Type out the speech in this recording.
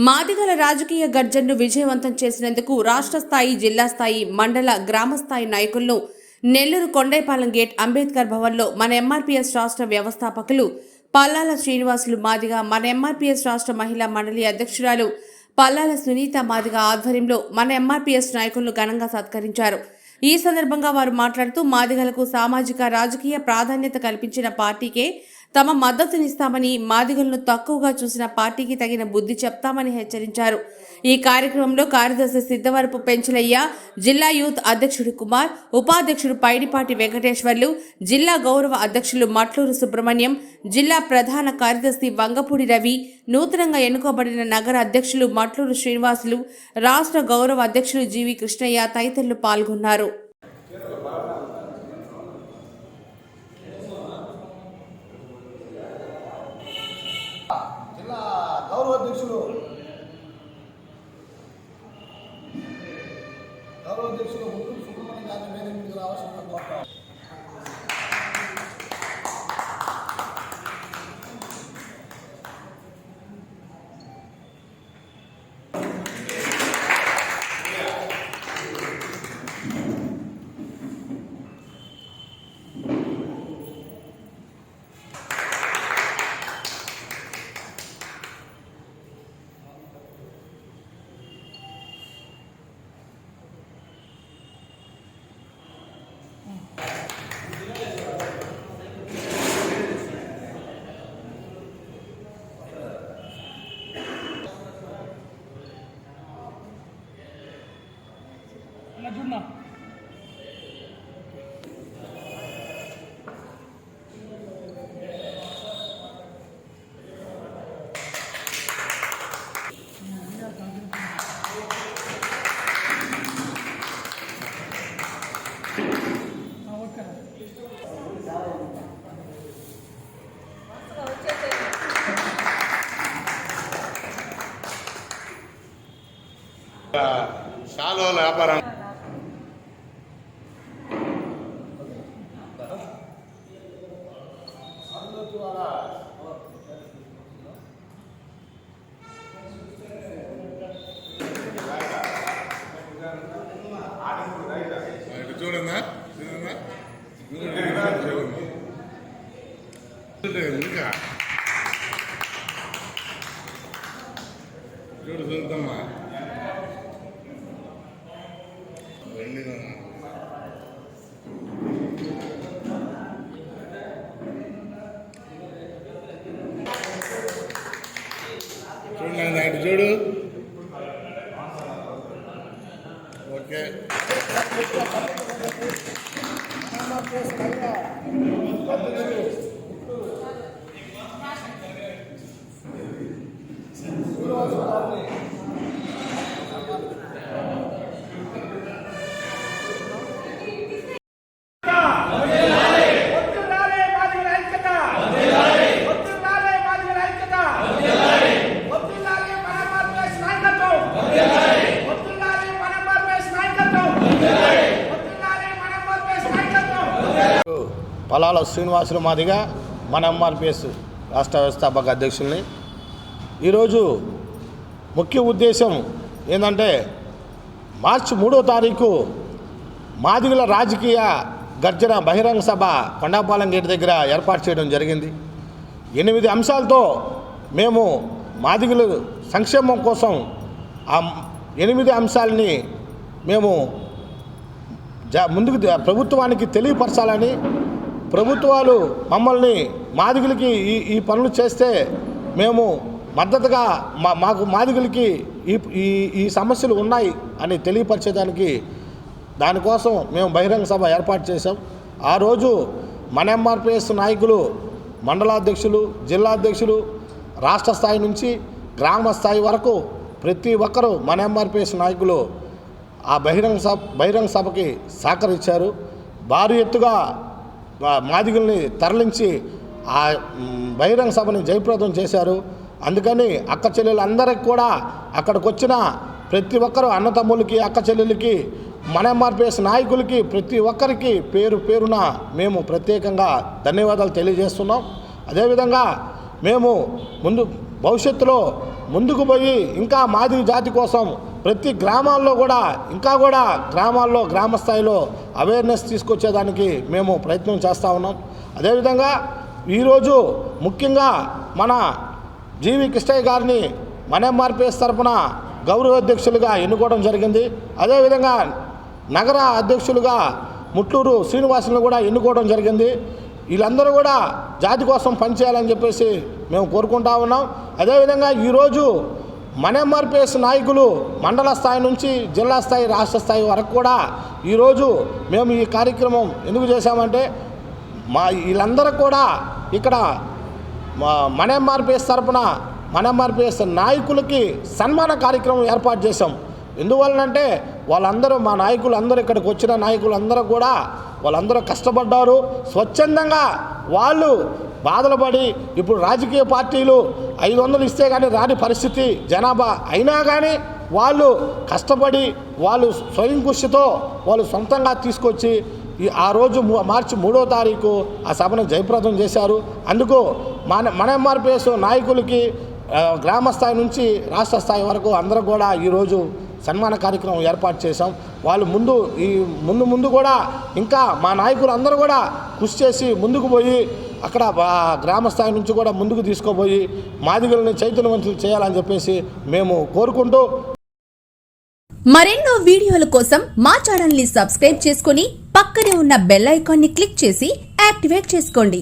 మాదిగల రాజకీయ గర్జనను విజయవంతం చేసినందుకు రాష్ట్ర స్థాయి, జిల్లా స్థాయి, మండల, గ్రామ స్థాయి నాయకులను నెల్లూరు కొండైపాలెం గేట్ అంబేద్కర్ భవన్లో మన ఎంఆర్పీఎస్ రాష్ట్ర వ్యవస్థాపకులు పల్లాల శ్రీనివాసులు మాదిగ, మన ఎంఆర్పీఎస్ రాష్ట్ర మహిళా మండలి అధ్యక్షురాలు పల్లాల సునీత మాదిగ ఆధ్వర్యంలో మన ఎంఆర్పీఎస్ నాయకులను ఘనంగా సత్కరించారు. ఈ సందర్భంగా వారు మాట్లాడుతూ మాదిగలకు సామాజిక, రాజకీయ ప్రాధాన్యత కల్పించిన పార్టీకే తమ మద్దతునిస్తామని, మాదిగలను తక్కువగా చూసిన పార్టీకి తగిన బుద్ధి చెప్తామని హెచ్చరించారు. ఈ కార్యక్రమంలో కార్యదర్శి సిద్ధవరపు పెంచలయ్య, జిల్లా యూత్ అధ్యక్షుడు కుమార్, ఉపాధ్యక్షుడు పైడిపాటి వెంకటేశ్వర్లు, జిల్లా గౌరవ అధ్యక్షులు మట్లూరు సుబ్రహ్మణ్యం, జిల్లా ప్రధాన కార్యదర్శి వంగపూడి రవి, నూతనంగా ఎన్నుకోబడిన నగర అధ్యక్షులు మట్లూరు శ్రీనివాసులు, రాష్ట్ర గౌరవ అధ్యక్షులు జీవి కృష్ణయ్య తదితరులు పాల్గొన్నారు. జిల్లా గౌరవ అధ్యక్షులు ముత్తూరు సుబ్రహ్మణ్యం గారిని వేదిక మీదకి రావాల్సిందిగా కోరుతాం. जुड़ना శాలువల వ్యాపారం చూడన్నా ఇంకా చూడు చూద్దామా చూడండి అటు చూడు. ఓకే పల్లాల శ్రీనివాసులు మాదిగ, మన ఎంఆర్పీఎస్ రాష్ట్ర వ్యవస్థాపక అధ్యక్షుల్ని. ఈరోజు ముఖ్య ఉద్దేశం ఏంటంటే మార్చి 3వ తారీఖు మాదిగల రాజకీయ గర్జన బహిరంగ సభ కొండపాలెం గేట్ దగ్గర ఏర్పాటు చేయడం జరిగింది. 8 అంశాలతో మేము మాదిగల సంక్షేమం కోసం ఆ 8 అంశాలని మేము ముందుకు ప్రభుత్వానికి తెలియపరచాలని, ప్రభుత్వాలు మమ్మల్ని మాదిగలకి ఈ పనులు చేస్తే మేము మద్దతుగా మాకు మాదిగలకి ఈ సమస్యలు ఉన్నాయి అని తెలియపరిచేదానికి దానికోసం మేము బహిరంగ సభ ఏర్పాటు చేశాం. ఆ రోజు మన ఎంఆర్పీఎస్ నాయకులు, మండలాధ్యక్షులు, జిల్లా అధ్యక్షులు, రాష్ట్ర స్థాయి నుంచి గ్రామ స్థాయి వరకు ప్రతి ఒక్కరూ మన ఎంఆర్పీఎస్ నాయకులు ఆ బహిరంగ సభకి సహకరించారు. భారీ ఎత్తుగా మాదిగల్ని తరలించి ఆ బహిరంగ సభని జయప్రదం చేశారు. అందుకని అక్క చెల్లెలందరికీ కూడా అక్కడికి వచ్చిన ప్రతి ఒక్కరూ, అన్నతమ్ములకి, అక్క చెల్లెలకి, మన ఎంఆర్పీఎస్ నాయకులకి ప్రతి ఒక్కరికి పేరు పేరున మేము ప్రత్యేకంగా ధన్యవాదాలు తెలియజేస్తున్నాం. అదేవిధంగా మేము భవిష్యత్తులో ముందుకు పోయి ఇంకా మాదిగ జాతి కోసం ప్రతి గ్రామాల్లో కూడా ఇంకా కూడా గ్రామాల్లో గ్రామ స్థాయిలో అవేర్నెస్ తీసుకొచ్చేదానికి మేము ప్రయత్నం చేస్తూ ఉన్నాం. అదేవిధంగా ఈరోజు ముఖ్యంగా మన జీవి కృష్ణయ్య గారిని మన ఎంఆర్పిఎస్ తరఫున గౌరవ అధ్యక్షులుగా ఎన్నుకోవడం జరిగింది. అదేవిధంగా నగర అధ్యక్షులుగా ముట్లూరు శ్రీనివాసులను కూడా ఎన్నుకోవడం జరిగింది. వీళ్ళందరూ కూడా జాతి కోసం పనిచేయాలని చెప్పేసి మేము కోరుకుంటా ఉన్నాం. అదేవిధంగా ఈరోజు మన ఎంఆర్పిఎస్ నాయకులు మండల స్థాయి నుంచి జిల్లా స్థాయి రాష్ట్ర స్థాయి వరకు కూడా ఈరోజు మేము ఈ కార్యక్రమం ఎందుకు చేశామంటే వీళ్ళందరూ కూడా ఇక్కడ మన ఎంఆర్పిఎస్ తరఫున మన ఎంఆర్పిఎస్ నాయకులకి సన్మాన కార్యక్రమం ఏర్పాటు చేశాం. ఎందువలనంటే వాళ్ళందరూ మా నాయకులు అందరూ ఇక్కడికి వచ్చిన నాయకులు అందరూ కూడా వాళ్ళందరూ కష్టపడ్డారు. స్వచ్ఛందంగా వాళ్ళు బాధలు పడి ఇప్పుడు రాజకీయ పార్టీలు 500 ఇస్తే కానీ రాని పరిస్థితి జనాభా అయినా కానీ వాళ్ళు కష్టపడి వాళ్ళు స్వయం కృషితో వాళ్ళు సొంతంగా తీసుకొచ్చి ఆ రోజు మార్చి 3వ తారీఖు ఆ సభను జయప్రదం చేశారు. అందుకు మన ఎంఆర్పిఎస్ నాయకులకి గ్రామ స్థాయి నుంచి రాష్ట్ర స్థాయి వరకు అందరూ కూడా ఈరోజు సన్మాన కార్యక్రమం ఏర్పాటు చేశాం. వాళ్ళు ముందు కూడా ఇంకా మా నాయకులు అందరూ కూడా కృషి చేసి ముందుకు పోయి అక్కడ గ్రామ స్థాయి నుంచి కూడా ముందుకు తీసుకుపోయి మాదిగలని చైతన్యవంతులు చేయాలని చెప్పేసి మేము కోరుకుంటూ మరెన్నో వీడియోల కోసం మా ఛానల్ ని సబ్స్క్రైబ్ చేసుకుని పక్కనే ఉన్న బెల్ ఐకాన్ ని క్లిక్ చేసి యాక్టివేట్ చేసుకోండి.